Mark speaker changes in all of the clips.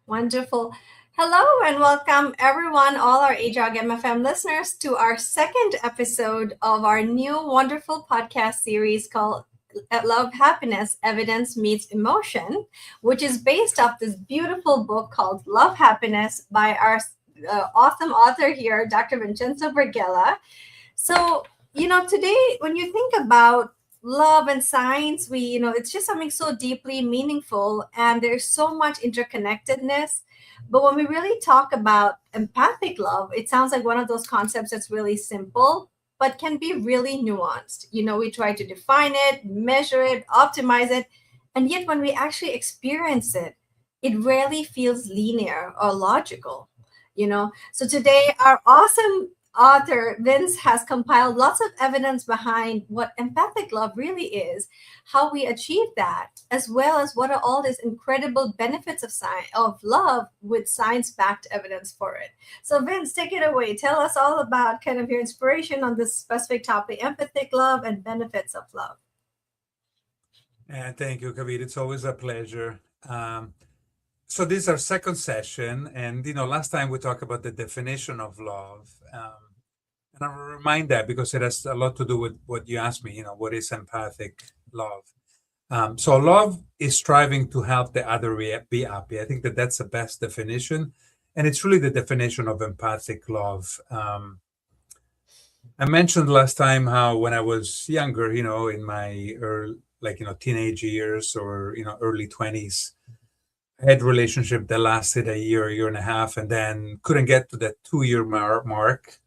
Speaker 1: Wonderful. Hello and welcome everyone, all our AJOG MFM listeners, to our second episode of our new wonderful podcast series called Love, Happiness, Evidence Meets Emotion, which is based off this beautiful book called Love, Happiness by our awesome author here, Dr. Vincenzo Berghella. So, today when you think about love and science, it's just something so deeply meaningful and there's so much interconnectedness. But when we really talk about empathic love, it sounds like one of those concepts that's really simple, but can be really nuanced. We try to define it, measure it, optimize it. And yet when we actually experience it, it rarely feels linear or logical. So today, our awesome author Vince has compiled lots of evidence behind what empathic love really is, how we achieve that, as well as what are all these incredible benefits of love with science-backed evidence for it. So Vince, take it away. Tell us all about kind of your inspiration on this specific topic, empathic love and benefits of love.
Speaker 2: Thank you, Kavit. It's always a pleasure. So this is our second session, and last time we talked about the definition of love, and I will remind that because it has a lot to do with what you asked me. What is empathic love? So love is striving to help the other be happy. I think that's the best definition, and it's really the definition of empathic love. I mentioned last time how when I was younger, in my teenage years or early 20s. I had a relationship that lasted a year and a half, and then couldn't get to that 2-year mark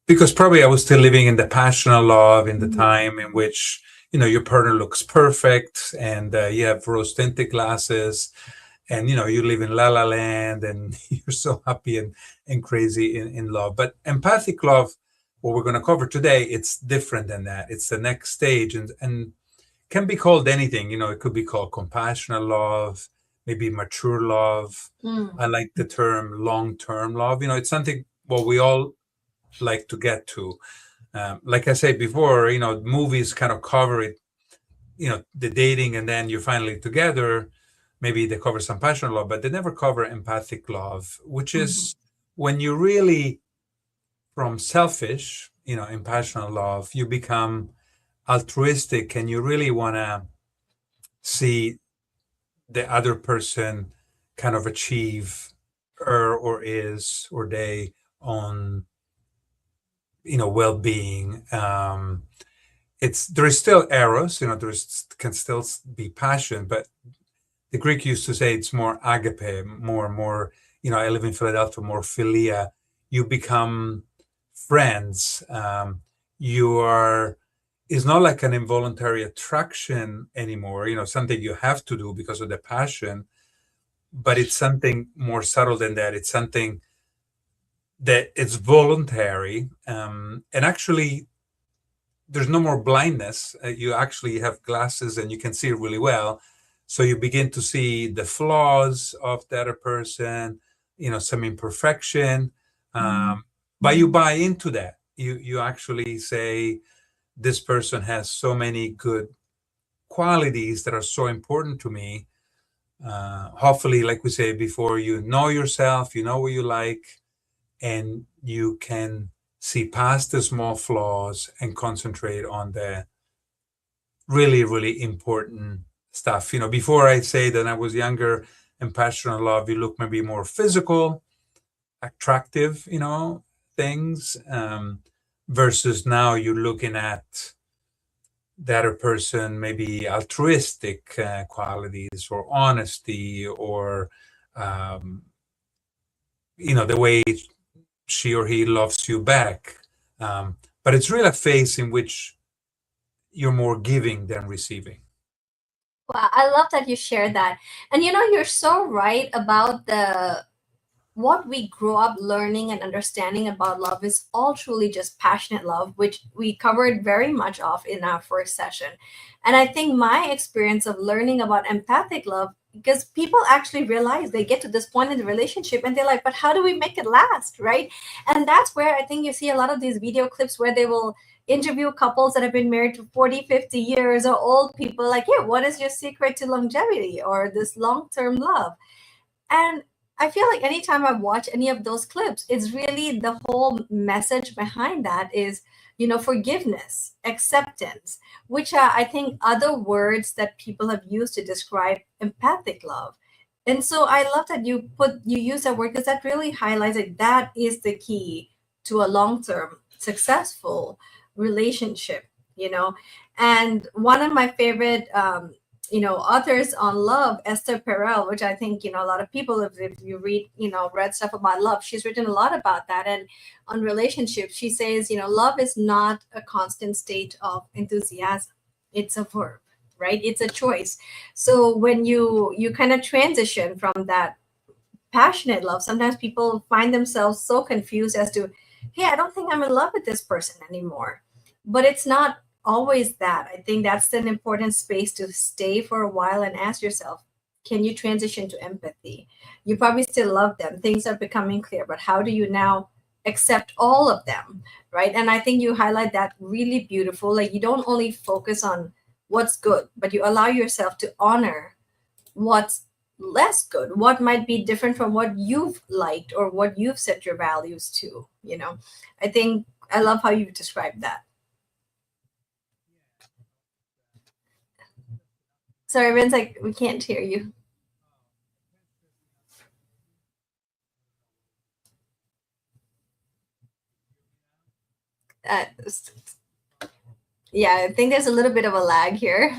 Speaker 2: because probably I was still living in the passionate love in the time in which your partner looks perfect and you have rose-tinted glasses, and you live in la la land and you're so happy and crazy in love. But empathic love, what we're going to cover today, it's different than that. It's the next stage, and can be called anything. It could be called compassionate love, maybe mature love. I like the term long-term love. It's something what we all like to get to. Like I said before, movies kind of cover it, the dating, and then you're finally together. Maybe they cover some passionate love, but they never cover empathic love, which is when you really, from selfish, in passionate love, you become altruistic and you really want to see the other person kind of achieve her or his or they own well-being. There is still eros, can still be passion, but the Greek used to say it's more agape, more I live in Philadelphia, more philia. You become friends. It's not like an involuntary attraction anymore, something you have to do because of the passion, but it's something more subtle than that. It's something that it's voluntary. And actually, there's no more blindness. You actually have glasses and you can see really well. So you begin to see the flaws of the other person, some imperfection, but you buy into that. You actually say, this person has so many good qualities that are so important to me. Hopefully, like we say before, you know yourself, you know what you like, and you can see past the small flaws and concentrate on the really, really important stuff. Before I say that I was younger and passionate love, you look maybe more physical, attractive, things. Versus now you're looking at the other person, maybe altruistic qualities or honesty or, the way she or he loves you back. But it's really a phase in which you're more giving than receiving.
Speaker 1: Wow, I love that you shared that. And you're so right about what we grow up learning and understanding about love is all truly just passionate love, which we covered very much of in our first session. And I think my experience of learning about empathic love, because people actually realize they get to this point in the relationship and they're like, but how do we make it last, right? And that's where I think you see a lot of these video clips where they will interview couples that have been married to 40, 50 years, or old people, like, hey, what is your secret to longevity or this long-term love? And I feel like anytime I watch any of those clips, it's really the whole message behind that is, forgiveness, acceptance, which are, I think, other words that people have used to describe empathic love. And so I love that you use that word, because that really highlights it. That is the key to a long-term successful relationship, you know. And one of my favorite authors on love, Esther Perel, which I think, a lot of people, if you read, read stuff about love, she's written a lot about that. And on relationships, she says, love is not a constant state of enthusiasm. It's a verb, right? It's a choice. So when you kind of transition from that passionate love, sometimes people find themselves so confused as to, hey, I don't think I'm in love with this person anymore. But it's not always that. I think that's an important space to stay for a while and ask yourself, can you transition to empathy? You probably still love them. Things are becoming clear, but how do you now accept all of them, right? And I think you highlight that really beautiful. Like, you don't only focus on what's good, but you allow yourself to honor what's less good, what might be different from what you've liked or what you've set your values to. I think I love how you described that. Sorry, Vince, like, we can't hear you. Uh, yeah, I think there's a little bit of a lag here.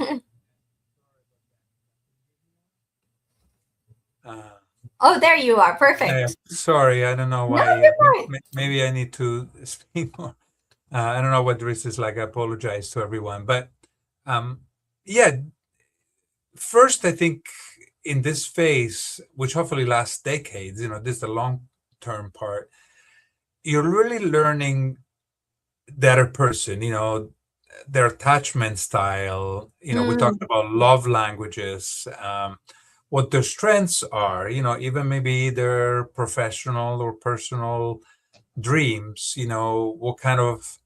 Speaker 1: Oh, there you are. Perfect.
Speaker 2: Sorry, I don't know
Speaker 1: No,
Speaker 2: why.
Speaker 1: you're fine.
Speaker 2: Maybe I need to speak more. I don't know what this is like. I apologize to everyone. But yeah, first, I think in this phase, which hopefully lasts decades, this is the long-term part, you're really learning that a person, their attachment style, we talked about love languages, what their strengths are, even maybe their professional or personal dreams, what kind of,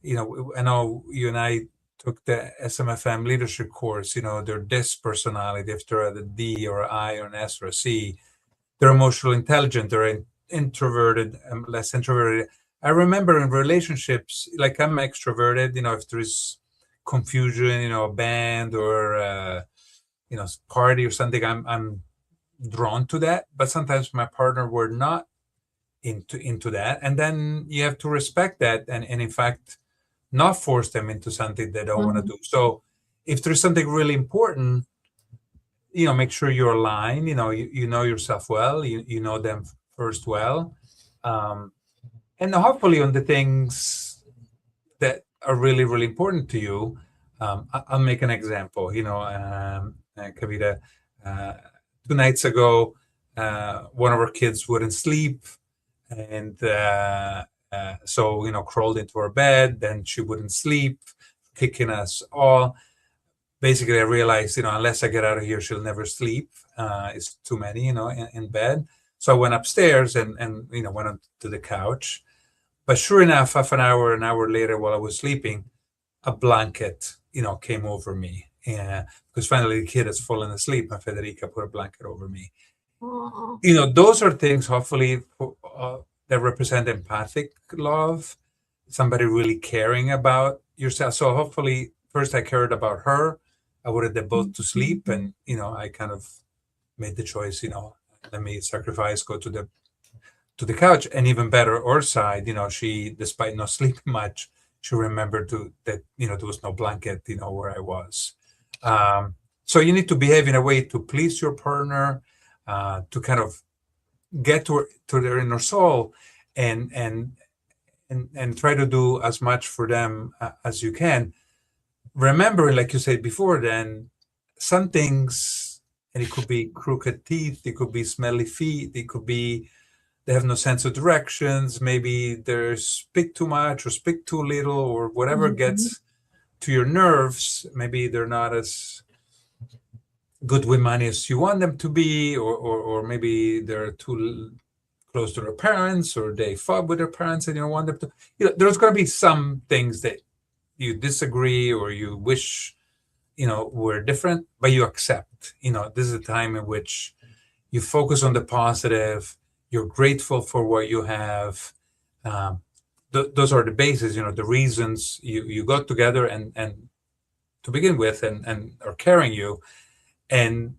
Speaker 2: I know you and I took the SMFM leadership course, their DISC personality, if they're at a D or an I or an S or a C, they're emotional intelligent, they're introverted, less introverted. I remember in relationships, like, I'm extroverted, if there's confusion, a band or, party or something, I'm drawn to that. But sometimes my partner were not into that. And then you have to respect that. And in fact, not force them into something they don't want to do. So if there's something really important, make sure you're aligned, you know yourself well, you know them first well. And hopefully on the things that are really, really important to you, I'll make an example, Kavita, 2 nights ago, one of our kids wouldn't sleep. And so, crawled into her bed, then she wouldn't sleep, kicking us all. Basically, I realized, unless I get out of here, she'll never sleep. It's too many, in bed. So I went upstairs and went on to the couch. But sure enough, half an hour later, while I was sleeping, a blanket, came over me. Because finally the kid has fallen asleep, and Federica put a blanket over me.
Speaker 1: Aww.
Speaker 2: Those are things, hopefully, that represent empathic love, somebody really caring about yourself. So hopefully, first I cared about her. I wanted them both to sleep, and I kind of made the choice. Let me sacrifice, go to the couch, and even better, our side. She, despite not sleeping much, she remembered that there was no blanket, where I was. So you need to behave in a way to please your partner, to kind of get to their inner soul, and try to do as much for them as you can. Remembering, like you said before, then some things, and it could be crooked teeth, it could be smelly feet, it could be they have no sense of directions, maybe they speak too much or speak too little, or whatever gets to your nerves. Maybe they're not as good with money as you want them to be, or maybe they're too close to their parents, or they fought with their parents and you don't want them to. There's going to be some things that you disagree or you wish, we're different, but you accept. This is a time in which you focus on the positive, you're grateful for what you have. Um, those are the bases, the reasons you got together and to begin with and are carrying you, and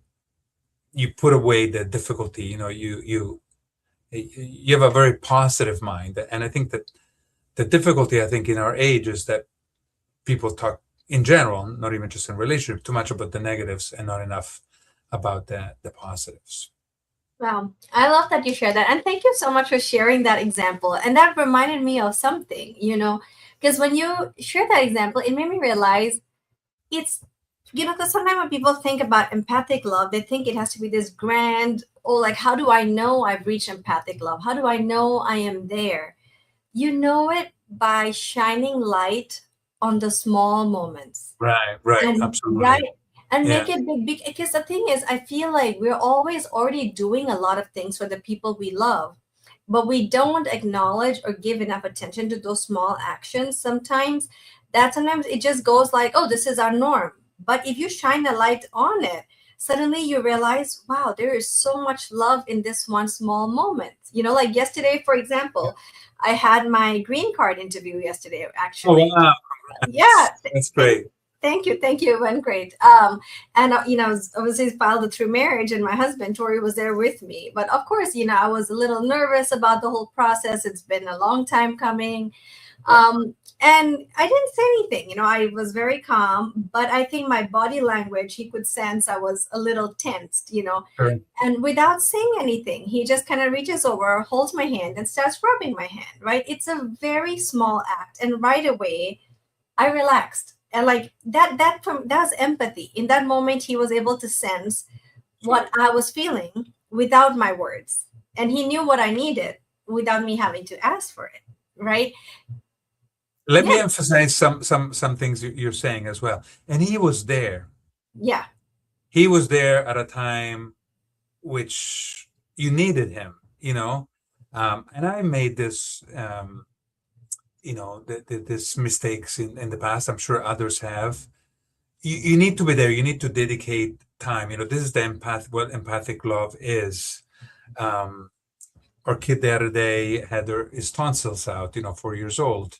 Speaker 2: you put away the difficulty. You have a very positive mind, and I think that the difficulty, I think, in our age is that people talk in general, not even just in relationship, too much about the negatives and not enough about the positives.
Speaker 1: Wow, I love that you share that. And thank you so much for sharing that example. And that reminded me of something, because when you share that example, it made me realize it's, because sometimes when people think about empathic love, they think it has to be this grand, oh, like, how do I know I've reached empathic love? How do I know I am there? You know it by shining light on the small moments.
Speaker 2: Right,
Speaker 1: And right,
Speaker 2: absolutely.
Speaker 1: and
Speaker 2: Yeah,
Speaker 1: make it big, because the thing is, I feel like we're always already doing a lot of things for the people we love, but we don't acknowledge or give enough attention to those small actions sometimes. That sometimes it just goes like, oh, this is our norm. But if you shine a light on it, suddenly you realize, wow, there is so much love in this one small moment. Like yesterday, for
Speaker 2: yeah.
Speaker 1: example, I had my green card interview yesterday,
Speaker 2: Oh,
Speaker 1: actually.
Speaker 2: wow.
Speaker 1: Yeah,
Speaker 2: That's
Speaker 1: thank,
Speaker 2: great.
Speaker 1: thank you. It went great. And I was obviously filed it through marriage, and my husband Tori was there with me. But of course, I was a little nervous about the whole process. It's been a long time coming,
Speaker 2: Right,
Speaker 1: and I didn't say anything. I was very calm, but I think my body language, he could sense I was a little tensed.
Speaker 2: sure.
Speaker 1: And without saying anything, he just kind of reaches over, holds my hand, and starts rubbing my hand. Right? It's a very small act, and right away I relaxed. And like that was empathy. In that moment, he was able to sense what
Speaker 2: Absolutely.
Speaker 1: I was feeling without my words. And he knew what I needed without me having to ask for it. Right?
Speaker 2: Let
Speaker 1: Yeah.
Speaker 2: me emphasize some things you're saying as well. And he was there.
Speaker 1: Yeah.
Speaker 2: He was there at a time which you needed him. And I made this mistakes in the past. I'm sure others have. You need to be there. You need to dedicate time. This is what empathic love is. Um, our kid the other day had his tonsils out, 4 years old.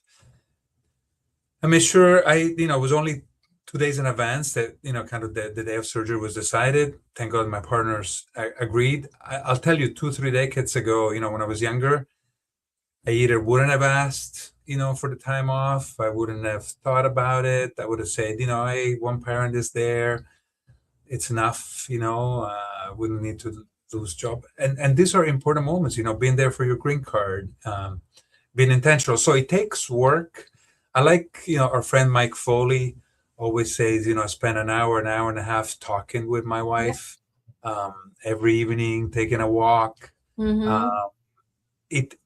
Speaker 2: I made sure it was only 2 days in advance that, kind of the day of surgery was decided. Thank God my partners agreed. I'll tell you, 3 decades ago, when I was younger, I either wouldn't have asked, for the time off. I wouldn't have thought about it. I would have said, hey, one parent is there. It's enough, we don't need to lose job. And these are important moments, being there for your green card, being intentional. So it takes work. I like, our friend Mike Foley always says, I spend an hour and a half talking with my
Speaker 1: Yeah.
Speaker 2: wife, every evening, taking a walk.
Speaker 1: Mm-hmm.
Speaker 2: Uh, it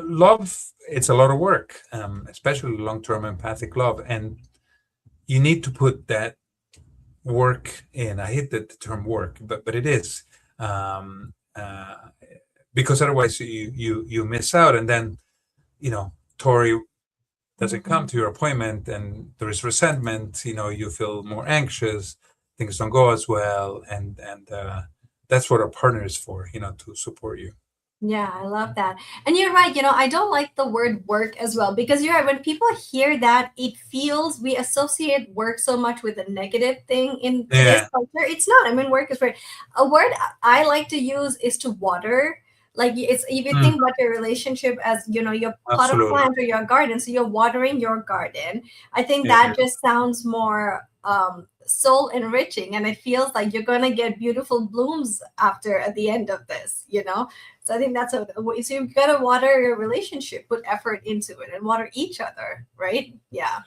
Speaker 2: Love, it's a lot of work, especially long-term empathic love, and you need to put that work in. I hate the term work, but it is, because otherwise you miss out, and then Tori doesn't come
Speaker 1: Mm-hmm.
Speaker 2: to your appointment, and there is resentment. You feel more anxious, things don't go as well, and that's what a partner is for. To support you.
Speaker 1: Yeah, I love that. And you're right, I don't like the word work as well, because you're right. When people hear that, it feels we associate work so much with a negative thing in today's
Speaker 2: Yeah.
Speaker 1: culture. It's not. I mean, work is great. A word I like to use is to water. Like, it's, if you
Speaker 2: Mm,
Speaker 1: think about your relationship as, your pot of
Speaker 2: absolutely.
Speaker 1: plant or your garden, so you're watering your garden. I think
Speaker 2: Yeah.
Speaker 1: that just sounds more soul enriching, and it feels like you're gonna get beautiful blooms after at the end of this. So I think that's so you gotta water your relationship, put effort into it, and water each other, right? Yeah.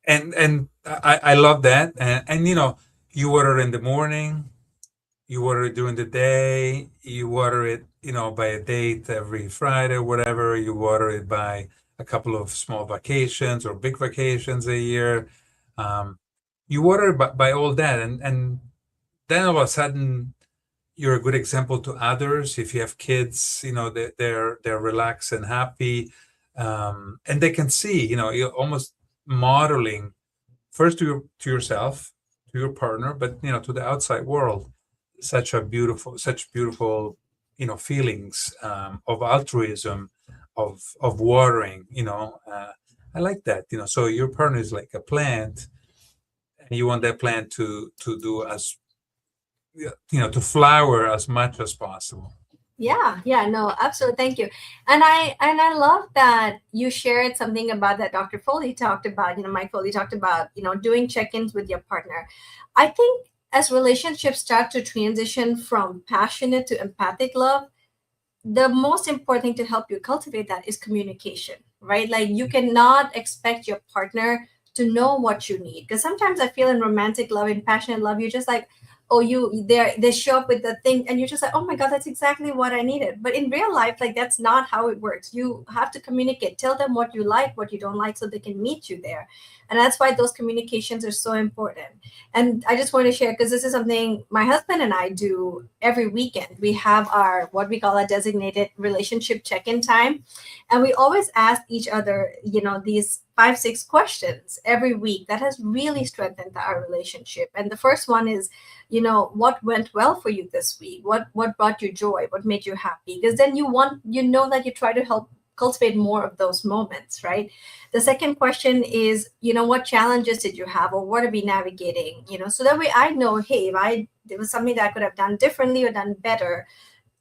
Speaker 2: And I love that, and you water in the morning, you water it during the day, you water it by a date every Friday, whatever. You water it by a couple of small vacations or big vacations a year. um, you water it by all that, and then all of a sudden you're a good example to others. If you have kids, they're relaxed and happy, and they can see, you almost modeling first to yourself, to your partner, but to the outside world, such beautiful feelings of altruism, of watering. I like that. So your partner is like a plant, and you want that plant to do as to flower as much as possible.
Speaker 1: Yeah, yeah, no, absolutely. Thank you. And I love that you shared something about that Dr. Foley talked about, Mike Foley talked about, doing check-ins with your partner. I think as relationships start to transition from passionate to empathic love, the most important thing to help you cultivate that is communication, right? Like you cannot expect your partner to know what you need, because sometimes I feel in romantic love, in passionate love, you're just like, oh, they show up with the thing and you're just like, oh my god, that's exactly what I needed. But in real life, like that's not how it works. You have to communicate, tell them what you like, what you don't like, so they can meet you there. And that's why those communications are so important. And I just want to share, because this is something my husband and I do every weekend. We have our what we call a designated relationship check-in time, and we always ask each other, these 5 6 questions every week that has really strengthened our relationship. And the first one is, what went well for you this week? What brought you joy? What made you happy? Because then that you try to help cultivate more of those moments, right? The second question is, what challenges did you have, or what are we navigating? So that way I know, hey, if there was something that I could have done differently or done better,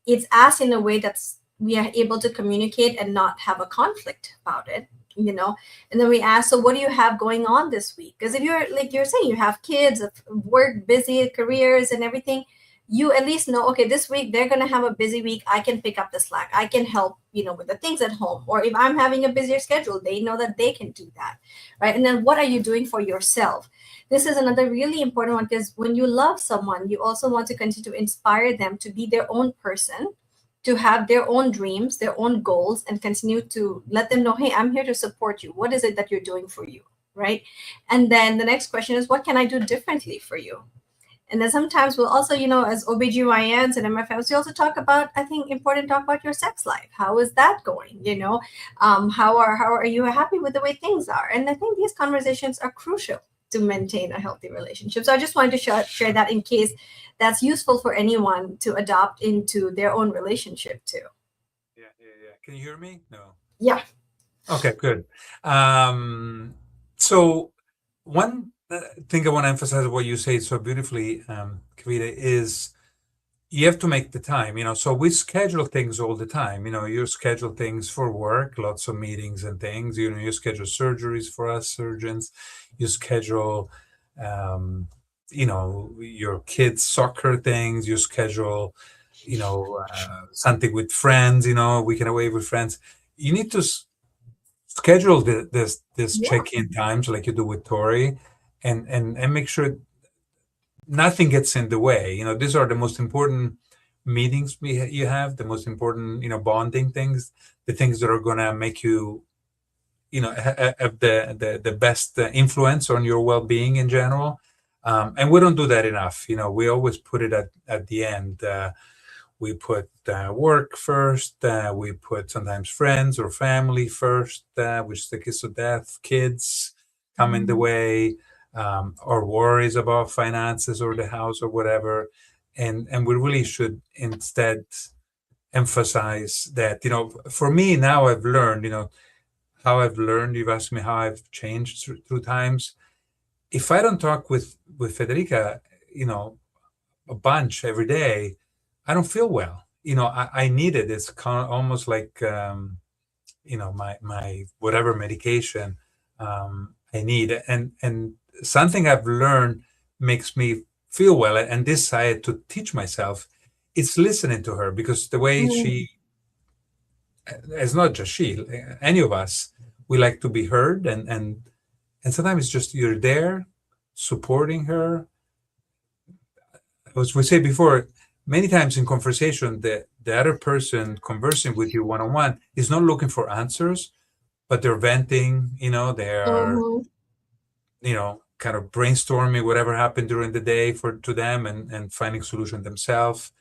Speaker 1: it's asked in a way that's we are able to communicate and not have a conflict about it. And then we ask, so what do you have going on this week? Because if you're, like you're saying, you have kids, work, busy careers and everything, you at least know, okay, this week they're going to have a busy week, I can pick up the slack, I can help, with the things at home. Or if I'm having a busier schedule, they know that they can do that, right? And then what are you doing for yourself? This is another really important one, because when you love someone, you also want to continue to inspire them to be their own person, to have their own dreams, their own goals, and continue to let them know, hey, I'm here to support you. What is it that you're doing for you, right? And then the next question is, what can I do differently for you? And then sometimes we'll also, as OBGYNs and MFMs, we also talk about, I think, important to talk about your sex life. How is that going? How are you happy with the way things are? And I think these conversations are crucial to maintain a healthy relationship. So I just wanted to share that in case that's useful for anyone to adopt into their own relationship too.
Speaker 2: Yeah, yeah, yeah. Can you hear me? No.
Speaker 1: Yeah.
Speaker 2: Okay, good. So one thing I want to emphasize what you say so beautifully, Kavita, is you have to make the time. So we schedule things all the time. You schedule things for work, lots of meetings and things. You schedule surgeries for us surgeons. You schedule, your kids' soccer things. You schedule, something with friends. Weekend away with friends. You need to schedule this
Speaker 1: Yeah.
Speaker 2: check-in times like you do with Tori, and make sure nothing gets in the way. These are the most important meetings you have, the most important bonding things, the things that are gonna make you have the best influence on your well-being in general. And we don't do that enough. We always put it at the end. We put work first. We put sometimes friends or family first, which is the kiss of death. Kids come in the way, or worries about finances or the house or whatever. And we really should instead emphasize that, for me now I've learned, how I've learned, you've asked me how I've changed through times. If I don't talk with Federica, a bunch every day, I don't feel well. I need it. It's kind of almost like, my whatever medication I need. And something I've learned makes me feel well. And this I had to teach myself. It's listening to her, because the way
Speaker 1: Mhm.
Speaker 2: it's not just she, any of us, we like to be heard. And sometimes it's just you're there supporting her. As we said before, many times in conversation, the other person conversing with you one-on-one is not looking for answers, but they're venting, they're,
Speaker 1: Mhm.
Speaker 2: kind of brainstorming whatever happened during the day to them, and finding solution themselves.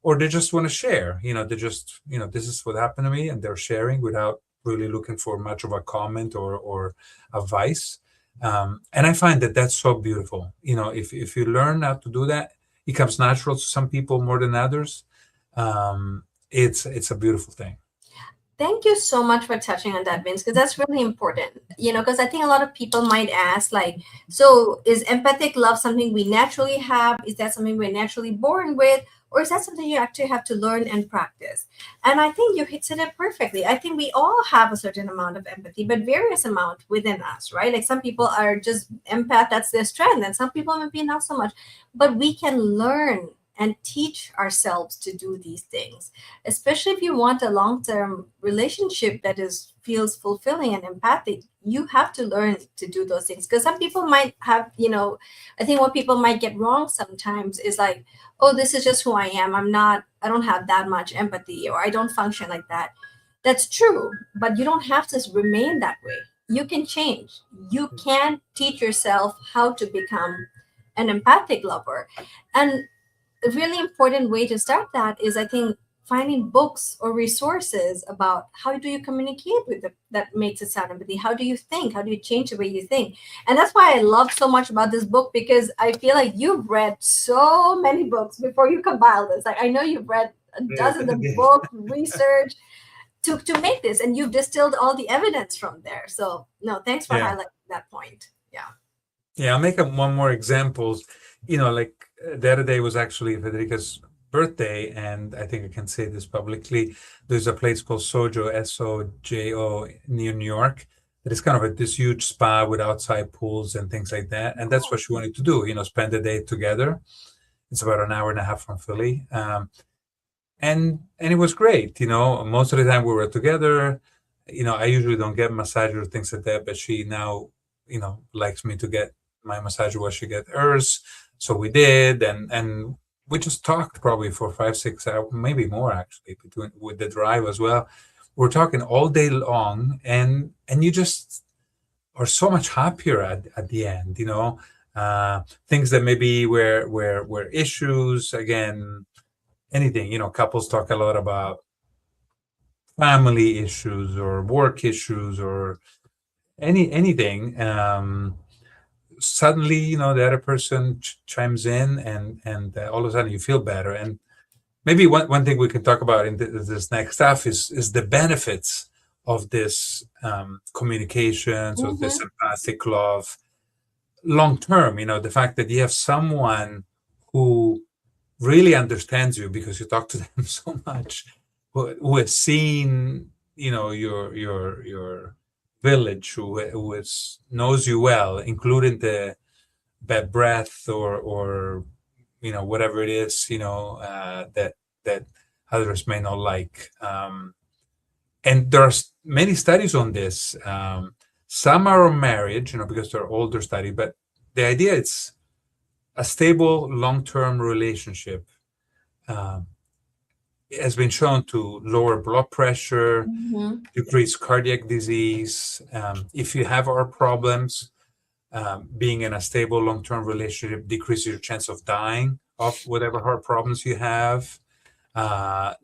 Speaker 2: Or they just want to share, they just, this is what happened to me, and they're sharing without really looking for much of a comment or advice. And I find that that's so beautiful. If you learn how to do that, it comes natural to some people more than others. um, it's a beautiful thing.
Speaker 1: Thank you so much for touching on that, Vince, because that's really important. Because I think a lot of people might ask, like, so is empathic love something we naturally have? Is that something we're naturally born with? Or is that something you actually have to learn and practice? And I think you hit it perfectly. I think we all have a certain amount of empathy, but various amount within us, right? Like some people are just empath, that's their strength, and some people maybe not so much. But we can learn and teach ourselves to do these things, especially if you want a long-term relationship that is feels fulfilling and empathic. You have to learn to do those things, because some people might have, I think what people might get wrong sometimes is like, oh, this is just who I am, I don't have that much empathy, or I don't function like that. That's true, but you don't have to remain that way. You can change. You can teach yourself how to become an empathic lover. And a really important way to start that is, I think, finding books or resources about how do you communicate with it that makes it sound empathy. How do you think? How do you change the way you think? And that's why I love so much about this book, because I feel like you've read so many books before you compile this. Like I know you've read a
Speaker 2: Yes.
Speaker 1: dozen of book research to make this, and you've distilled all the evidence from there. So no, thanks for
Speaker 2: Yeah.
Speaker 1: highlighting that point. Yeah.
Speaker 2: Yeah, I'll make one more examples. Like the other day was actually Federica's birthday, and I think I can say this publicly. There's a place called Sojo, Sojo, near New York. That is kind of this huge spa with outside pools and things like that. And that's what she wanted to do, spend the day together. It's about an hour and a half from Philly. And it was great. Most of the time we were together. I usually don't get massage or things like that, but she now, likes me to get my massage while she get hers. So we did, and we just talked probably for 5, 6 hours, maybe more actually, between with the drive as well. We're talking all day long, and you just are so much happier at the end. Things that maybe were issues again. Anything, couples talk a lot about family issues or work issues or anything. Suddenly, the other person chimes in, and all of a sudden you feel better. And maybe one thing we can talk about in this next stuff is the benefits of this communications, of this
Speaker 1: Mm-hmm.
Speaker 2: empathic love long term. The fact that you have someone who really understands you because you talk to them so much, who has seen, your village, who knows you well, including the bad breath or whatever it is, that others may not like. And there's many studies on this. Some are on marriage, because they're older study, but the idea is a stable long-term relationship um, has been shown to lower blood pressure,
Speaker 1: Mm-hmm.
Speaker 2: decrease cardiac disease. If you have heart problems, being in a stable long-term relationship decreases your chance of dying of whatever heart problems you have. There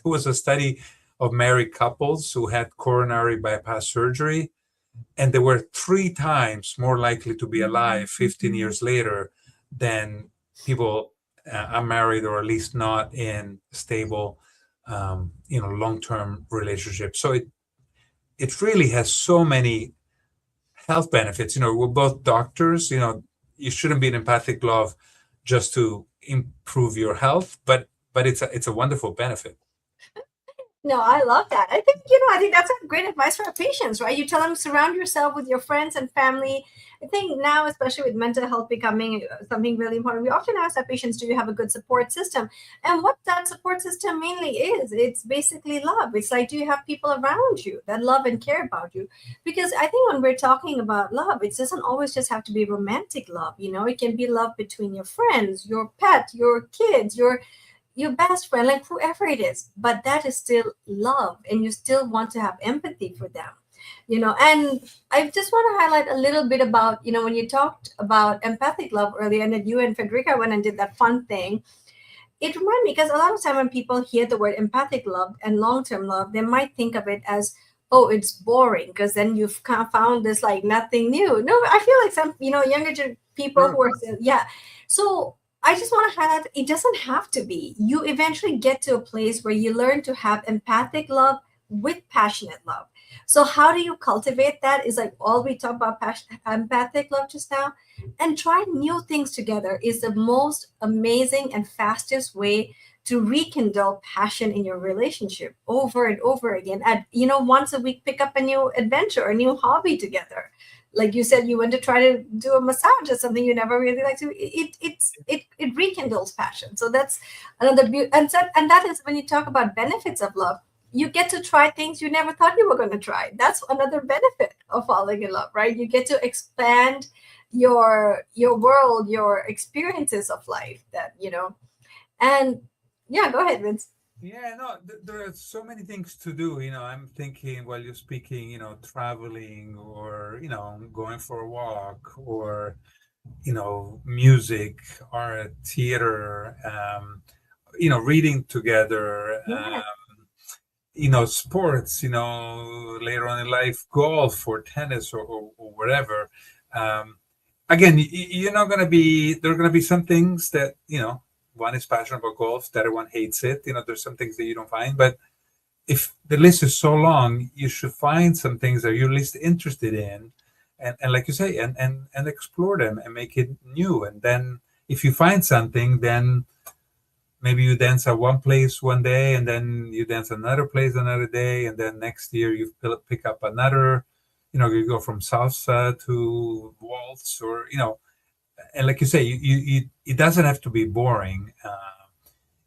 Speaker 2: was a study of married couples who had coronary bypass surgery, and they were 3 times more likely to be alive 15 years later than people unmarried, or at least not in stable, long-term relationships. So it really has so many health benefits. We're both doctors. You shouldn't be an empathic love just to improve your health, but it's a wonderful benefit.
Speaker 1: No, I love that. I think that's a great advice for our patients, right? You tell them surround yourself with your friends and family. I think now, especially with mental health becoming something really important, we often ask our patients, do you have a good support system? And what that support system mainly is, it's basically love. It's like, do you have people around you that love and care about you? Because I think when we're talking about love, it doesn't always just have to be romantic love. It can be love between your friends, your pet, your kids, your best friend, like whoever it is, but that is still love, and you still want to have empathy for them. And I just want to highlight a little bit about, when you talked about empathic love earlier, and that you and Federica went and did that fun thing, it reminded me, because a lot of time when people hear the word empathic love and long-term love, they might think of it as, oh, it's boring, because then you've kind of found this like nothing new. No, I feel like some, younger people
Speaker 2: Sure.
Speaker 1: who are still, yeah. So I just want to highlight, it doesn't have to be. You eventually get to a place where you learn to have empathic love with passionate love. So how do you cultivate that? Is like all we talk about empathic love just now, and try new things together is the most amazing and fastest way to rekindle passion in your relationship over and over again. And once a week, pick up a new adventure, a new hobby together. Like you said, you went to try to do a massage or something you never really liked to. It rekindles passion. So that's another beauty. And that is when you talk about benefits of love. You get to try things you never thought you were going to try. That's another benefit of falling in love, right? You get to expand your world, your experiences of life. And yeah, go ahead, Vince.
Speaker 2: Yeah, no, there are so many things to do. I'm thinking while you're speaking, traveling or, going for a walk or, music, art, theater, reading together,
Speaker 1: Yeah.
Speaker 2: sports, later on in life, golf or tennis or whatever. Um, Again, you're not going to be, there are going to be some things that, one is passionate about golf, the other one hates it. There's some things that you don't find, but if the list is so long, you should find some things that you're least interested in, and like you say, and explore them and make it new. And then if you find something, then maybe you dance at one place one day, and then you dance another place another day, and then next year you pick up another. You go from salsa to waltz, or and like you say, it doesn't have to be boring.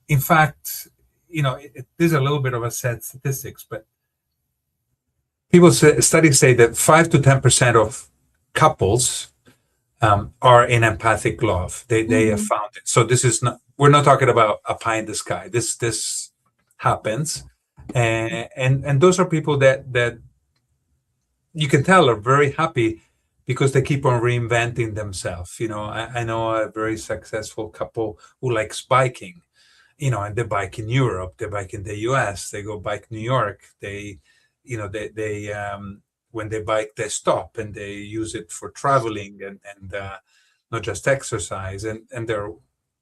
Speaker 2: In fact, there's a little bit of a sad statistics, but studies say that 5 to 10% of couples are in empathic love. They have
Speaker 1: Mhm.
Speaker 2: found it. So this is not. We're not talking about a pie in the sky. This happens, and those are people that you can tell are very happy because they keep on reinventing themselves. I know a very successful couple who likes biking, and they bike in Europe, they bike in the US, they go bike New York. They when they bike, they stop and they use it for traveling and not just exercise. And they're,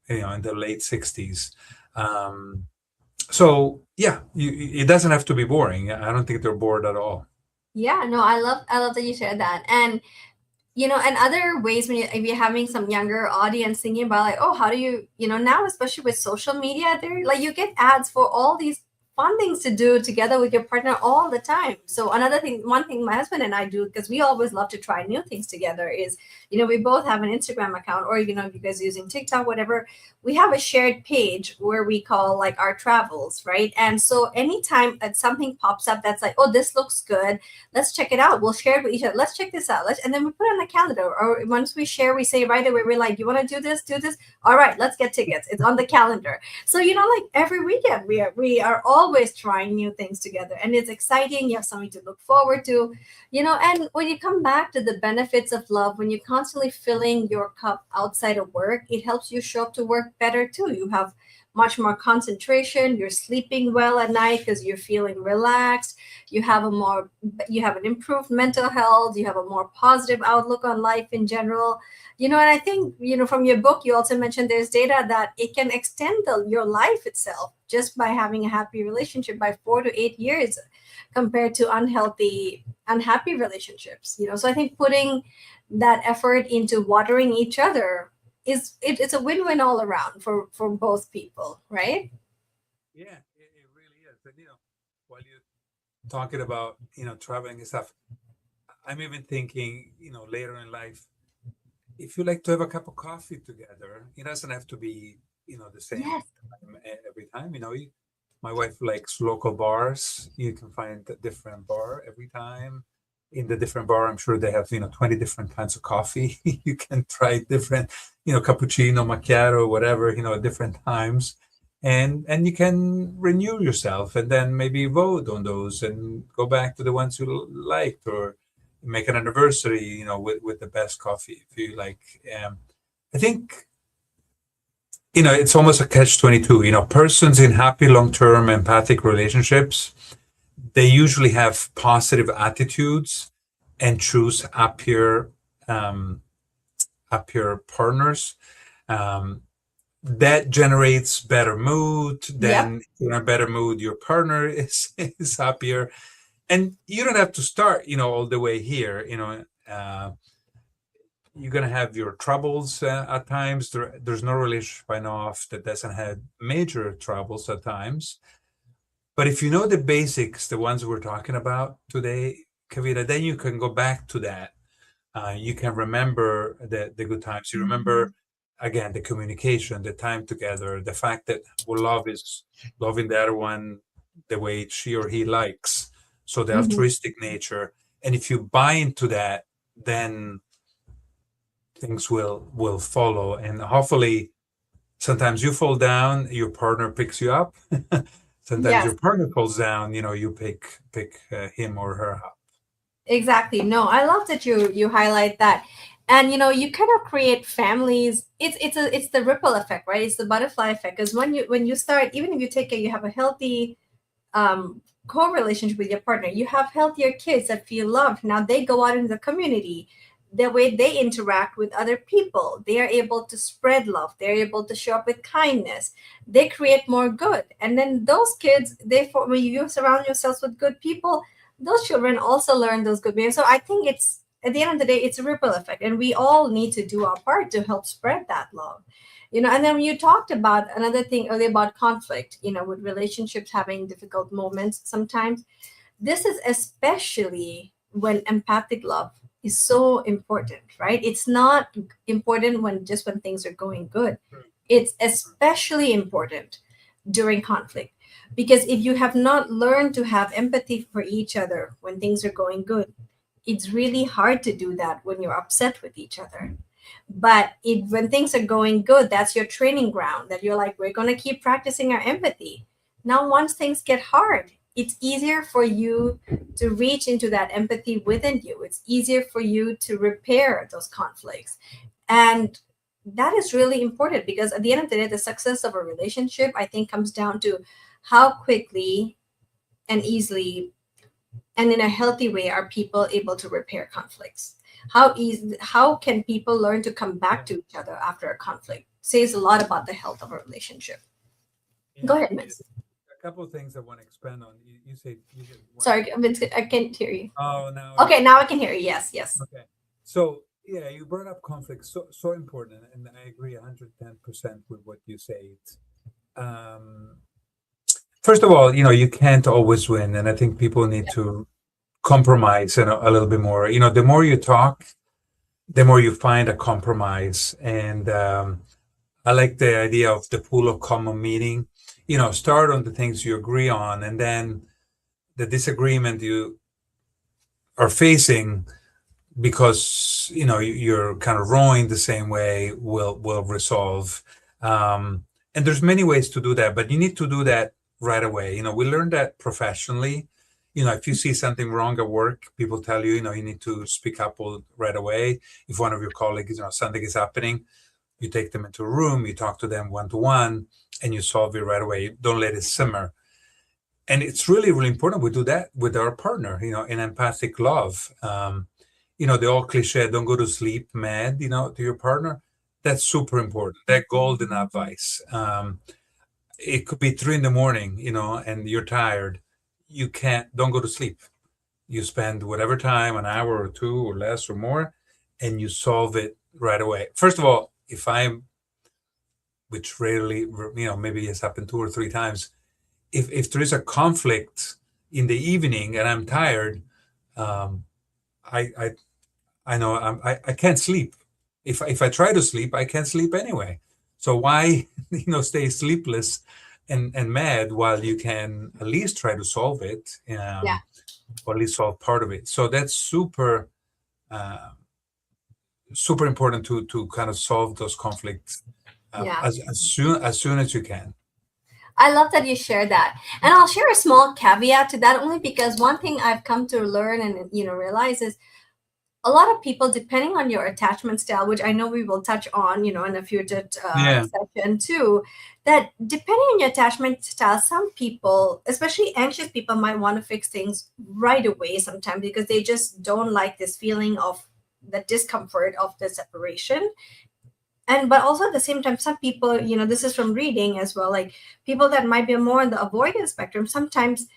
Speaker 2: in their late 60s. So yeah, it doesn't have to be boring. I don't think they're bored at all.
Speaker 1: Yeah, no, I love that you shared that. And and other ways, when if you're having some younger audience thinking about like, oh, how do you, now, especially with social media, there, like, you get ads for all these fun things to do together with your partner all the time. So another thing, one thing my husband and I do, because we always love to try new things together, is we both have an Instagram account, or if you guys are using TikTok, whatever, we have a shared page where we call like our travels, right? And so anytime that something pops up that's like, oh, this looks good, let's check it out. We'll share it with each other. Let's check this out. And then we put it on the calendar. Or once we share, we say right away, we're like, you want to do this? Do this? All right, let's get tickets. It's on the calendar. So like every weekend, we are always trying new things together, and it's exciting. You have something to look forward to, And when you come back to the benefits of love, when you're constantly filling your cup outside of work, it helps you show up to work better too. You have much more concentration. You're sleeping well at night because you're feeling relaxed. You have an improved mental health. You have a more positive outlook on life in general. And I think, from your book, you also mentioned there's data that it can extend your life itself just by having a happy relationship by 4 to 8 years compared to unhappy relationships. So I think putting that effort into watering each other it's a win-win all around for both people, right?
Speaker 2: Yeah, it really is. And while you're talking about traveling and stuff, I'm even thinking later in life, if you like to have a cup of coffee together, it doesn't have to be the same
Speaker 1: Yes.
Speaker 2: time every time. My wife likes local bars. You can find a different bar every time. In the different bar, I'm sure they have 20 different kinds of coffee. You can try different cappuccino, macchiato, whatever at different times, and you can renew yourself, and then maybe vote on those and go back to the ones you liked, or make an anniversary with the best coffee if you like. I think it's almost a catch 22. Persons in happy long-term empathic relationships, they usually have positive attitudes and choose um, happier partners. Um, that generates better mood.
Speaker 1: Yep.
Speaker 2: Then you're in a better mood, your partner is happier, and you don't have to start, all the way here. You're gonna have your troubles at times. There's no relationship I know of that doesn't have major troubles at times. But if you know the basics, the ones we're talking about today, Kavita, then you can go back to that. You can remember the good times. You remember, again, the communication, the time together, the fact that love is loving the other one the way she or he likes. So the
Speaker 1: Mhm.
Speaker 2: altruistic nature. And if you buy into that, then things will follow. And hopefully, sometimes you fall down, your partner picks you up. Sometimes
Speaker 1: Yes.
Speaker 2: your partner falls down, you pick him or her up.
Speaker 1: Exactly. No, I love that you highlight that. And you kind of create families. It's the ripple effect, right? It's the butterfly effect. Because when you start, even if you have a healthy co-relationship with your partner, you have healthier kids that feel loved. Now they go out in the community, the way they interact with other people, they are able to spread love, they're able to show up with kindness, they create more good. And then those kids, when you surround yourselves with good people, those children also learn those good behaviors. So I think it's, at the end of the day, it's a ripple effect, and we all need to do our part to help spread that love. And then when you talked about another thing earlier about conflict, with relationships having difficult moments sometimes, this is especially when empathic love is so important, right? It's not important when things are going good. It's especially important during conflict, because if you have not learned to have empathy for each other when things are going good, it's really hard to do that when you're upset with each other. But when things are going good, that's your training ground, that you're like, we're going to keep practicing our empathy. Now, once things get hard, it's easier for you to reach into that empathy within you. It's easier for you to repair those conflicts. And that is really important, because at the end of the day, the success of a relationship, I think, comes down to how quickly and easily and in a healthy way are people able to repair conflicts. How can people learn to come back to each other after a conflict? Says a lot about the health of a relationship. Go
Speaker 2: Yeah,
Speaker 1: ahead, Miss.
Speaker 2: a couple of things I want to expand on. You said one.
Speaker 1: Sorry, Vince, I can't hear you.
Speaker 2: Oh, now
Speaker 1: Okay,
Speaker 2: it's
Speaker 1: now I can hear you. Yes, yes.
Speaker 2: okay. So yeah, you brought up conflict, so important, and I agree 110% with what you said. Um, First of all, you can't always win, and I think people need to compromise a little bit more. The more you talk, the more you find a compromise. And I like the idea of the pool of common meaning. Start on the things you agree on, and then the disagreement you are facing, because you're kind of rowing the same way, will resolve. And there's many ways to do that, but you need to do that right away. We learned that professionally. If you see something wrong at work, people tell you, you need to speak up right away. If one of your colleagues, something is happening, you take them into a room, you talk to them one to one, and you solve it right away. Don't let it simmer. And it's really, really important we do that with our partner, in empathic love. The old cliche, don't go to sleep mad, to your partner. That's super important. That golden advice. It could be 3 in the morning, and you're tired. Don't go to sleep. You spend whatever time, an hour or two or less or more, and you solve it right away. First of all, which rarely, maybe has happened 2 or 3 times, if there is a conflict in the evening and I'm tired, um, I I know I can't sleep. If I try to sleep, I can't sleep anyway. So why stay sleepless and mad while you can at least try to solve it,
Speaker 1: Yeah,
Speaker 2: or at least solve part of it. So that's uh, super important to kind of solve those conflicts
Speaker 1: yeah.
Speaker 2: as soon as you can.
Speaker 1: I love that you share that. And I'll share a small caveat to that, only because one thing I've come to learn and realize is a lot of people, depending on your attachment style, which I know we will touch on, in a future
Speaker 2: Yeah.
Speaker 1: session too, that depending on your attachment style, some people, especially anxious people, might want to fix things right away sometimes because they just don't like this feeling of the discomfort of the separation. And but also at the same time, some people, this is from reading as well, like people that might be more on the avoidance spectrum sometimes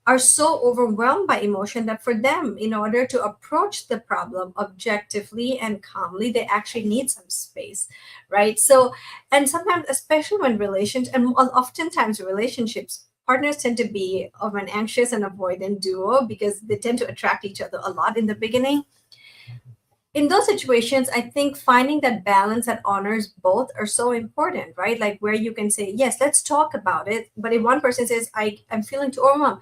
Speaker 1: are so overwhelmed by emotion that for them, in order to approach the problem objectively and calmly, they actually need some space, right? So, and sometimes, especially when relations, and oftentimes relationships, partners tend to be of an anxious and avoidant duo because they tend to attract each other a lot in the beginning. In those situations, I think finding that balance that honors both are so important, right? Like where you can say, yes, let's talk about it. But if one person says, I'm feeling too overwhelmed,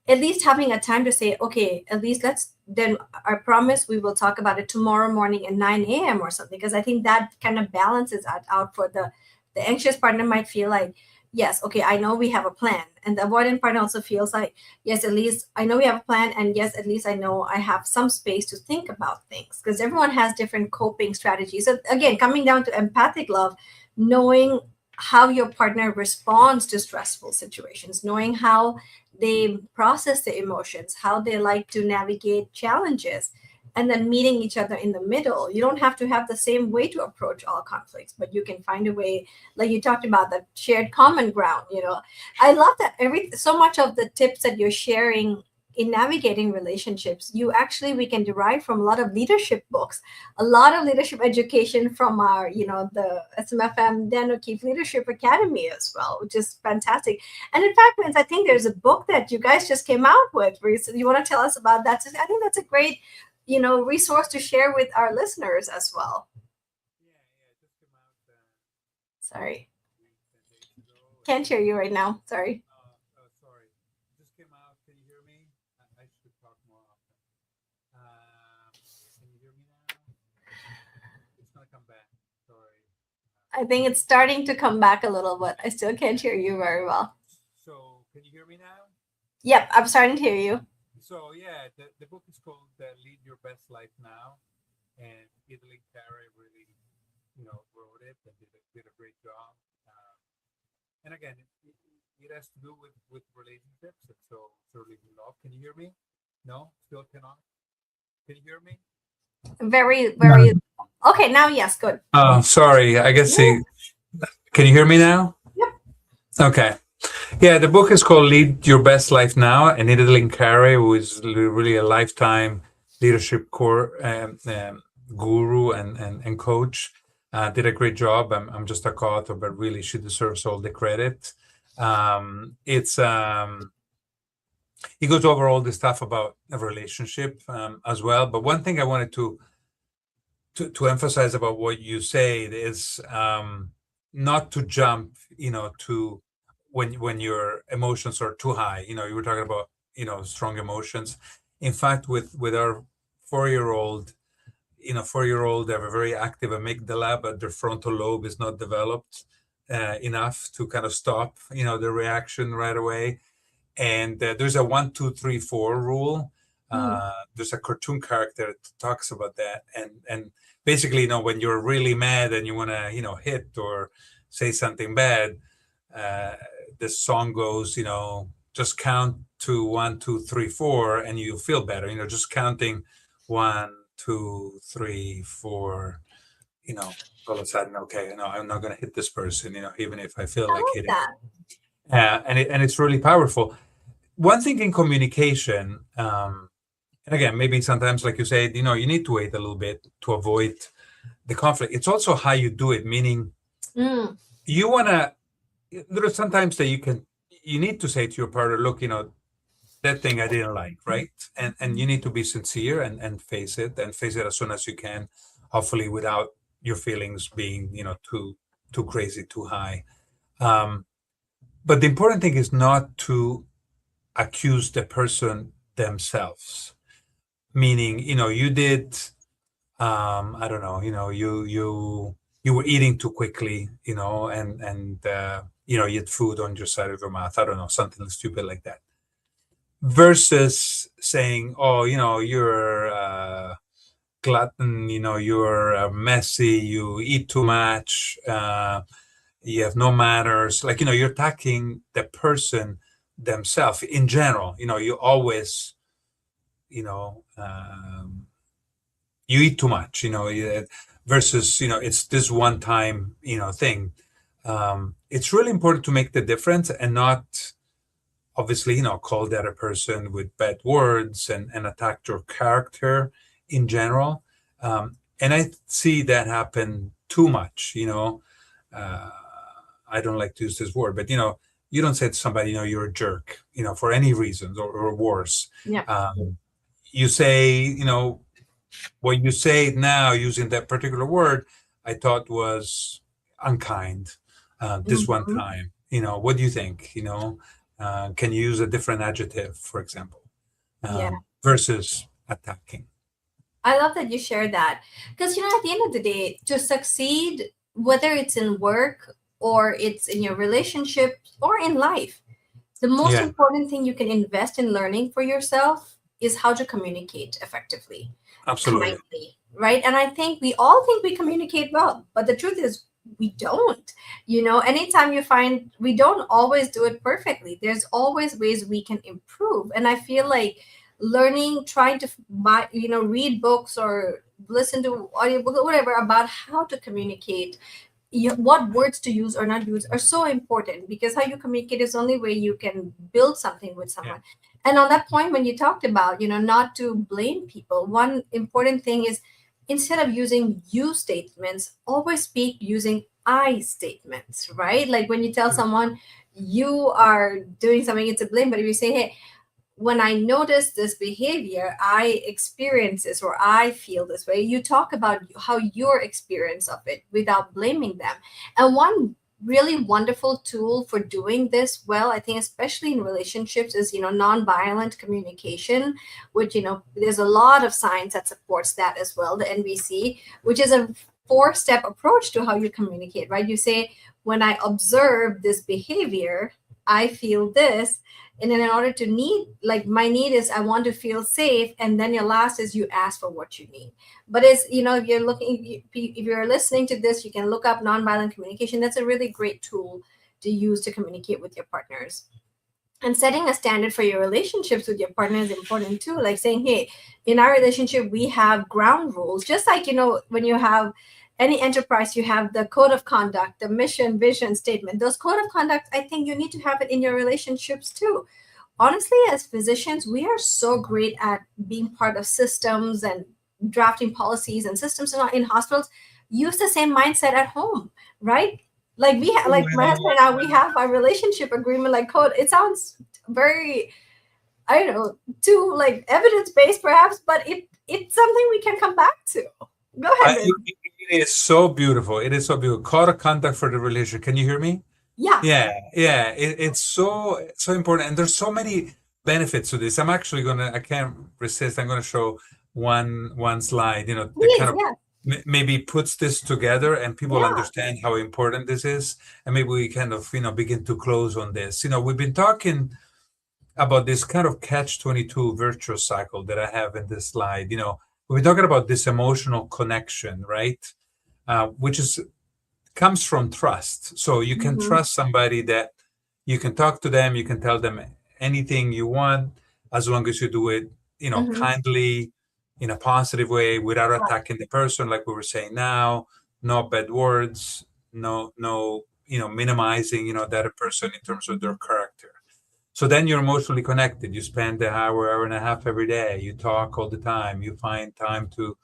Speaker 1: at least having a time to say, okay, at least let's then, I promise we will talk about it tomorrow morning at 9 a.m. or something. Because I think that kind of balances that out for the anxious partner might feel like, yes, okay, I know we have a plan. And the avoidant partner also feels like, yes, at least I know we have a plan. And yes, at least I know I have some space to think about things because everyone has different coping strategies. So again, coming down to empathic love, knowing how your partner responds to stressful situations, knowing how they process the emotions, how they like to navigate challenges, and then meeting each other in the middle. You don't have to have the same way to approach all conflicts, but you can find a way, like you talked about, that shared common ground. I love that so much of the tips that you're sharing in navigating relationships, we can derive from a lot of leadership books, a lot of leadership education from our, the SMFM Dan O'Keefe Leadership Academy as well, which is fantastic. And in fact, Vince, I think there's a book that you guys just came out with recently. You want to tell us about that? I think that's a great, resource to share with our listeners as well.
Speaker 2: Yeah, yeah, just came out
Speaker 1: Sorry,
Speaker 2: 10 days ago, and
Speaker 1: can't hear you right now. Sorry.
Speaker 2: sorry, just came out. Can you hear me? I should talk more often. Can you hear me now? It's gonna come back. Sorry.
Speaker 1: I think it's starting to come back a little, but I still can't hear you very well.
Speaker 2: So, can you hear me now?
Speaker 1: Yep, I'm starting to hear you.
Speaker 2: So, yeah, the book is called "Lead Your Best Life Now," and Idling Carey really, wrote it and did a great job. And again, it has to do with relationships, and so certainly love. Can you hear me? No, still cannot. Can you hear me?
Speaker 1: Very,
Speaker 2: No.
Speaker 1: very. Okay, now yes, good.
Speaker 2: Oh, sorry. I guess
Speaker 1: Yeah.
Speaker 2: can you hear me now?
Speaker 1: Yep.
Speaker 2: Okay. Yeah, the book is called Lead Your Best Life Now, and Idling Carey, who is really a lifetime leadership core guru and coach, did a great job. I'm just a co-author, but really she deserves all the credit. It's He goes over all the stuff about a relationship as well. But one thing I wanted to emphasize about what you say is not to jump, to when your emotions are too high. You were talking about strong emotions. In fact, with our 4-year-old, 4-year-old, they have a very active amygdala, but their frontal lobe is not developed enough to kind of stop the reaction right away. And there's a 1, 2, 3, 4 rule.
Speaker 1: Mm.
Speaker 2: There's a cartoon character that talks about that, and basically, when you're really mad and you want to, hit or say something bad, uh, the song goes, just count to 1, 2, 3, 4, and you feel better. Just counting 1, 2, 3, 4. All of a sudden, okay, no, I'm not going to hit this person. Even if I feel
Speaker 1: I
Speaker 2: like
Speaker 1: like
Speaker 2: hitting.
Speaker 1: that.
Speaker 2: And it's really powerful. One thing in communication, and again, maybe sometimes, like you said, you need to wait a little bit to avoid the conflict. It's also how you do it, meaning
Speaker 1: Mm.
Speaker 2: you want to, there are sometimes that you need to say to your partner, look, that thing I didn't like, right? And you need to be sincere and face it as soon as you can, hopefully without your feelings being, too crazy, too high. Um, but the important thing is not to accuse the person themselves, meaning you did I don't know, you were eating too quickly, and you had food on your side of your mouth, I don't know, something stupid like that, versus saying, oh, you're glutton, you're messy, you eat too much, you have no manners. Like, you're attacking the person themselves in general. You always, you know, um, you eat too much, versus, it's this one time, thing. It's really important to make the difference and not obviously, call that a person with bad words and attack your character in general. And I see that happen too much, uh, I don't like to use this word, but you don't say to somebody, you're a jerk, for any reasons or worse.
Speaker 1: Yeah.
Speaker 2: You say, what you say now using that particular word, I thought was unkind this one
Speaker 1: Mhm.
Speaker 2: time. What do you think? Can you use a different adjective, for example,
Speaker 1: Yeah.
Speaker 2: versus attacking?
Speaker 1: I love that you shared that because, at the end of the day, to succeed, whether it's in work or it's in your relationship or in life, the most
Speaker 2: Yeah,
Speaker 1: important thing you can invest in learning for yourself is how to communicate effectively,
Speaker 2: absolutely.
Speaker 1: kindly, right? And I think we all think we communicate well, but the truth is we don't. Anytime you find we don't always do it perfectly, there's always ways we can improve. And I feel like learning, trying to buy, read books or listen to audiobook or whatever about how to communicate, what words to use or not use are so important, because how you communicate is the only way you can build something with
Speaker 2: Yeah.
Speaker 1: someone. And on that point, when you talked about, not to blame people, one important thing is, instead of using you statements, always speak using I statements, right? Like when you tell someone you are doing something, it's a blame. But if you say, hey, when I notice this behavior, I experience this or I feel this way. You talk about how your experience of it without blaming them. And one really wonderful tool for doing this well, I think, especially in relationships, is, nonviolent communication, which, there's a lot of science that supports that as well, the NVC, which is a four-step approach to how you communicate, right? You say, when I observe this behavior, I feel this. And then in order to need, like, my need is I want to feel safe, and then your last is you ask for what you need. But it's, if you're looking, if you're listening to this, you can look up nonviolent communication. That's a really great tool to use to communicate with your partners. And setting a standard for your relationships with your partner is important too, like saying, hey, in our relationship we have ground rules, just like, when you have any enterprise, you have the code of conduct, the mission, vision statement. Those code of conduct, I think you need to have it in your relationships too. Honestly, as physicians, we are so great at being part of systems and drafting policies and systems in hospitals. Use the same mindset at home, right? Like like my husband and I, we have a relationship agreement, like code. It sounds very, I don't know, too like evidence based perhaps, but it's something we can come back to. Go ahead,
Speaker 2: It,
Speaker 1: Ben.
Speaker 2: it is so beautiful. It is so beautiful. Code of conduct for the relationship. Can you hear me?
Speaker 1: Yeah,
Speaker 2: Yeah, yeah. It's so important, and there's so many benefits to this. I can't resist. I'm gonna show one slide. That kind
Speaker 1: please,
Speaker 2: of
Speaker 1: yeah,
Speaker 2: maybe puts this together, and people
Speaker 1: yeah.
Speaker 2: understand how important this is, and maybe we kind of begin to close on this. We've been talking about this kind of catch-22 virtuous cycle that I have in this slide. We've been talking about this emotional connection, right? Which is comes from trust. So you can
Speaker 1: Mm-hmm.
Speaker 2: trust somebody that you can talk to them, you can tell them anything you want, as long as you do it,
Speaker 1: Mm-hmm.
Speaker 2: kindly, in a positive way, without attacking the person, like we were saying now. No bad words, no, minimizing, that person in terms of their character. So then you're emotionally connected. You spend an hour and a half every day. You talk all the time. You find time to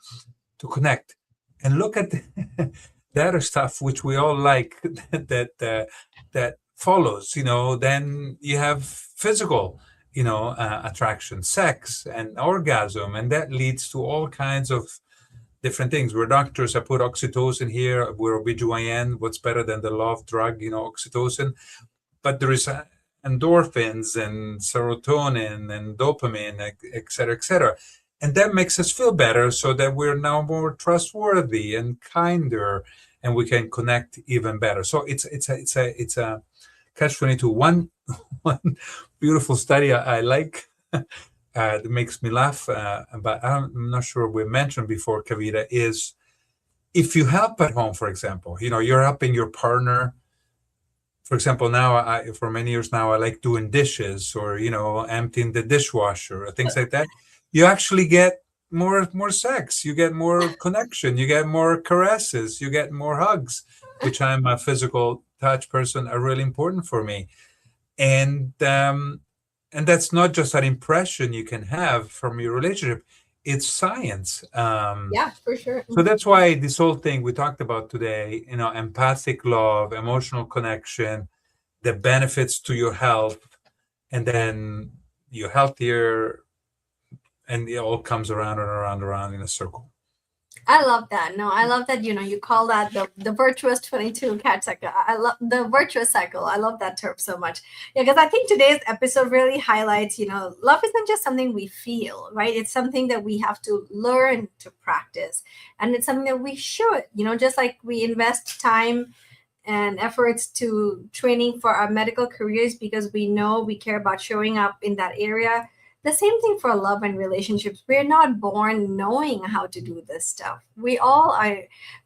Speaker 2: connect, and look at the other stuff which we all like that follows. Then you have physical, attraction, sex, and orgasm, and that leads to all kinds of different things. We're doctors. I put oxytocin here. We're OBGYN. What's better than the love drug, oxytocin? But there is endorphins and serotonin and dopamine, et cetera, et cetera. And that makes us feel better, so that we're now more trustworthy and kinder, and we can connect even better. So it's a catch 22. One beautiful study I like. that makes me laugh, but I'm not sure we mentioned before, Kavita, is if you help at home, for example, you're helping your partner. For example, now for many years now, I like doing dishes or emptying the dishwasher or things like that. You actually get more sex. You get more connection. You get more caresses. You get more hugs, which I'm a physical touch person, are really important for me. And that's not just an impression you can have from your relationship. It's science.
Speaker 1: Yeah, for sure.
Speaker 2: So that's why this whole thing we talked about today, empathic love, emotional connection, the benefits to your health, and then you're healthier, and it all comes around and around and around in a circle.
Speaker 1: I love that. No, I love that, you call that the virtuous 22 cat cycle. I love the virtuous cycle. I love that term so much. Yeah, because I think today's episode really highlights, love isn't just something we feel, right? It's something that we have to learn to practice. And it's something that we should, just like we invest time and efforts to training for our medical careers because we know we care about showing up in that area. The same thing for love and relationships. We're not born knowing how to do this stuff. We all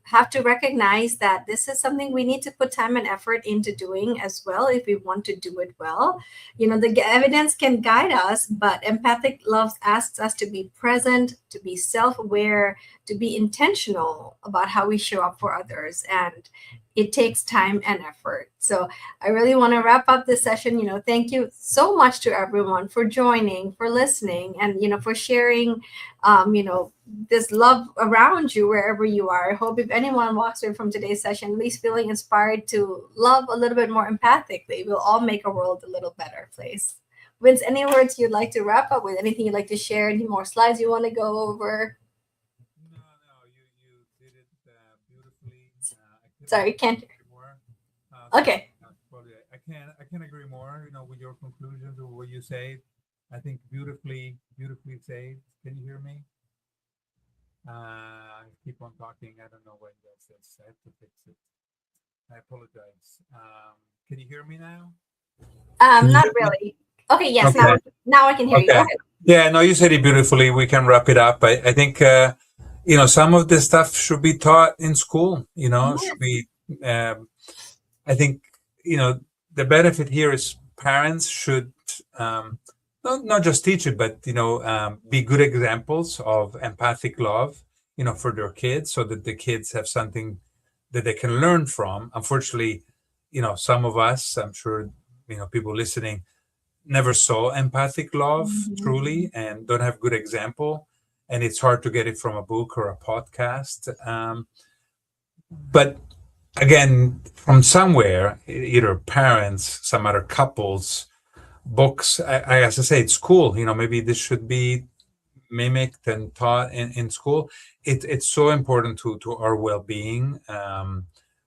Speaker 1: have to recognize that this is something we need to put time and effort into doing as well if we want to do it well. The evidence can guide us, but empathic love asks us to be present, to be self-aware, to be intentional about how we show up for others. And it takes time and effort. So I really want to wrap up this session. Thank you so much to everyone for joining, for listening, and, for sharing, this love around you wherever you are. I hope if anyone walks away from today's session, at least feeling inspired to love a little bit more empathically, we'll all make a world a little better place. Vince, any words you'd like to wrap up with? Anything you'd like to share? Any more slides you want to go over?
Speaker 2: No, you did it beautifully.
Speaker 1: Sorry, can't.
Speaker 2: Agree more.
Speaker 1: Okay.
Speaker 2: I can't agree more. With your conclusions or what you say. I think beautifully said. Can you hear me? I keep on talking. I don't know what that says. I have to fix it. I apologize. Can you hear me now?
Speaker 1: Not really. Okay, yes,
Speaker 2: Okay.
Speaker 1: now I can hear you. Go
Speaker 2: Okay.
Speaker 1: ahead.
Speaker 2: Yeah, no, you said it beautifully. We can wrap it up. I think some of this stuff should be taught in school. Should be. I think the benefit here is parents should not just teach it, but be good examples of empathic love, for their kids, so that the kids have something that they can learn from. Unfortunately, some of us, I'm sure, people listening, never saw empathic love truly and don't have good example, and it's hard to get it from a book or a podcast. But again, from somewhere, either parents, some other couples, books, as I say, it's school. Maybe this should be mimicked and taught in school. It's so important to our well-being,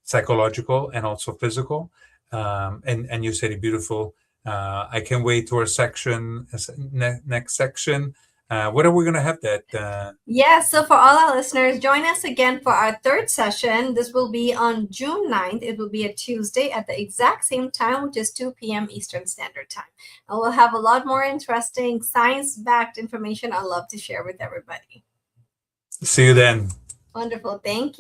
Speaker 2: psychological and also physical. And you said it beautiful. I can't wait to our section, next section. What are we going to have that?
Speaker 1: Yes, so for all our listeners, join us again for our third session. This will be on June 9th. It will be a Tuesday at the exact same time, which is 2 p.m. Eastern Standard Time. And we'll have a lot more interesting science-backed information I'd love to share with everybody.
Speaker 2: See you then.
Speaker 1: Wonderful. Thank you.